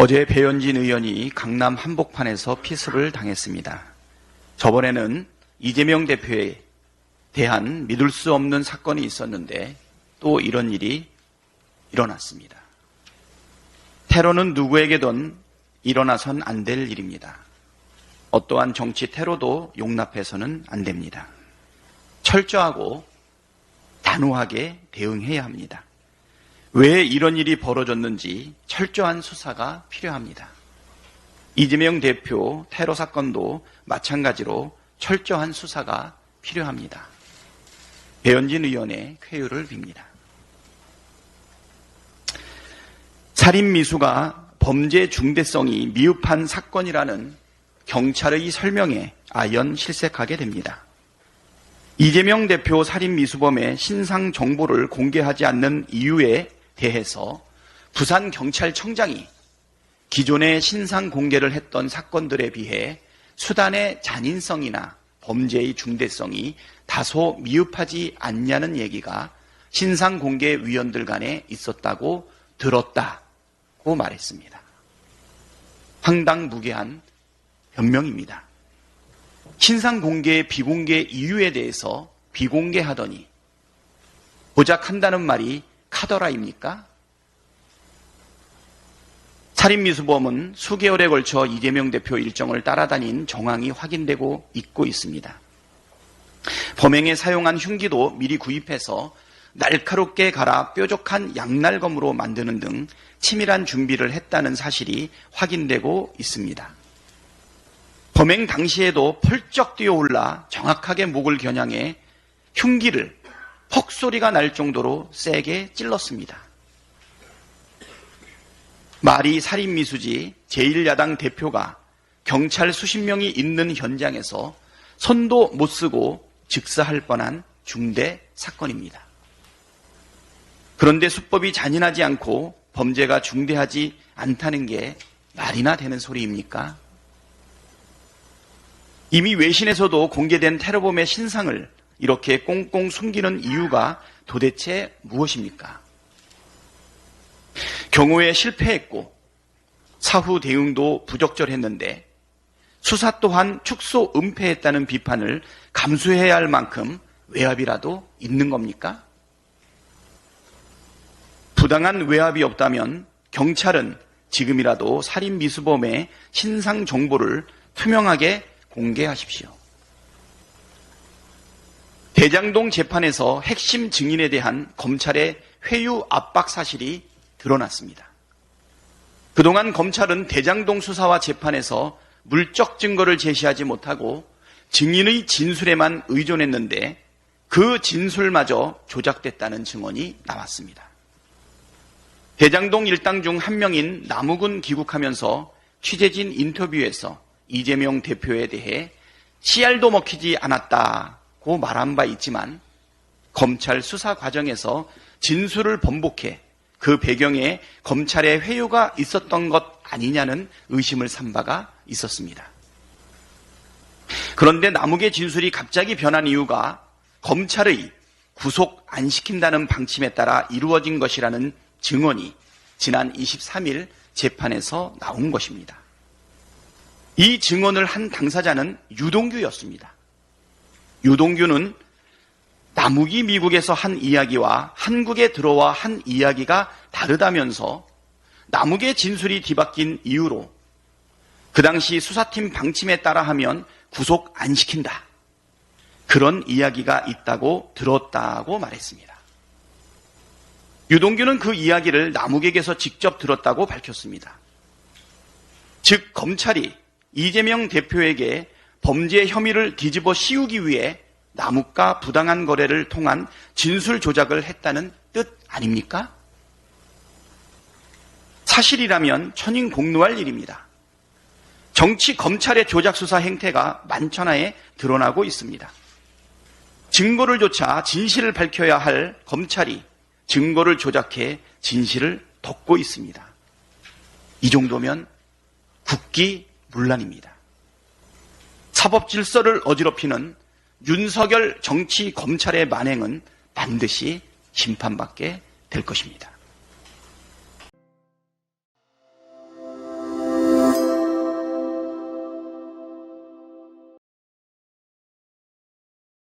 어제 배현진 의원이 강남 한복판에서 피습을 당했습니다. 저번에는 이재명 대표에 대한 믿을 수 없는 사건이 있었는데 또 이런 일이 일어났습니다. 테러는 누구에게든 일어나선 안 될 일입니다. 어떠한 정치 테러도 용납해서는 안 됩니다. 철저하고 단호하게 대응해야 합니다. 왜 이런 일이 벌어졌는지 철저한 수사가 필요합니다. 이재명 대표 테러 사건도 마찬가지로 철저한 수사가 필요합니다. 배현진 의원의 쾌유를 빕니다. 살인미수가 범죄 중대성이 미흡한 사건이라는 경찰의 설명에 아연 실색하게 됩니다. 이재명 대표 살인미수범의 신상 정보를 공개하지 않는 이유에 대해서 부산경찰청장이 기존의 신상 공개를 했던 사건들에 비해 수단의 잔인성이나 범죄의 중대성이 다소 미흡하지 않냐는 얘기가 신상공개위원들 간에 있었다고 들었다고 말했습니다. 황당무계한 변명입니다. 신상공개, 비공개 이유에 대해서 비공개하더니 보작한다는 말이 카더라입니까? 살인미수범은 수개월에 걸쳐 이재명 대표 일정을 따라다닌 정황이 확인되고 있고 있습니다. 범행에 사용한 흉기도 미리 구입해서 날카롭게 갈아 뾰족한 양날검으로 만드는 등 치밀한 준비를 했다는 사실이 확인되고 있습니다. 범행 당시에도 펄쩍 뛰어올라 정확하게 목을 겨냥해 흉기를 퍽 소리가 날 정도로 세게 찔렀습니다. 말이 살인미수지 제1야당 대표가 경찰 수십 명이 있는 현장에서 손도 못 쓰고 즉사할 뻔한 중대 사건입니다. 그런데 수법이 잔인하지 않고 범죄가 중대하지 않다는 게 말이나 되는 소리입니까? 이미 외신에서도 공개된 테러범의 신상을 이렇게 꽁꽁 숨기는 이유가 도대체 무엇입니까? 경호에 실패했고 사후 대응도 부적절했는데 수사 또한 축소 은폐했다는 비판을 감수해야 할 만큼 외압이라도 있는 겁니까? 부당한 외압이 없다면 경찰은 지금이라도 살인미수범의 신상 정보를 투명하게 공개하십시오. 대장동 재판에서 핵심 증인에 대한 검찰의 회유 압박 사실이 드러났습니다. 그동안 검찰은 대장동 수사와 재판에서 물적 증거를 제시하지 못하고 증인의 진술에만 의존했는데 그 진술마저 조작됐다는 증언이 나왔습니다. 대장동 일당 중 한 명인 남욱은 귀국하면서 취재진 인터뷰에서 이재명 대표에 대해 씨알도 먹히지 않았다고 말한 바 있지만 검찰 수사 과정에서 진술을 번복해 그 배경에 검찰의 회유가 있었던 것 아니냐는 의심을 산 바가 있었습니다. 그런데 남욱의 진술이 갑자기 변한 이유가 검찰의 구속 안 시킨다는 방침에 따라 이루어진 것이라는 증언이 지난 23일 재판에서 나온 것입니다. 이 증언을 한 당사자는 유동규였습니다. 유동규는 남욱이 미국에서 한 이야기와 한국에 들어와 한 이야기가 다르다면서 남욱의 진술이 뒤바뀐 이유로 그 당시 수사팀 방침에 따라 하면 구속 안 시킨다. 그런 이야기가 있다고 들었다고 말했습니다. 유동규는 그 이야기를 남욱에게서 직접 들었다고 밝혔습니다. 즉 검찰이 이재명 대표에게 범죄 혐의를 뒤집어 씌우기 위해 남욱과 부당한 거래를 통한 진술 조작을 했다는 뜻 아닙니까? 사실이라면 천인공노할 일입니다. 정치 검찰의 조작 수사 행태가 만천하에 드러나고 있습니다. 증거를 조차 진실을 밝혀야 할 검찰이 증거를 조작해 진실을 덮고 있습니다. 이 정도면 국기문란입니다. 사법 질서를 어지럽히는 윤석열 정치 검찰의 만행은 반드시 심판받게 될 것입니다.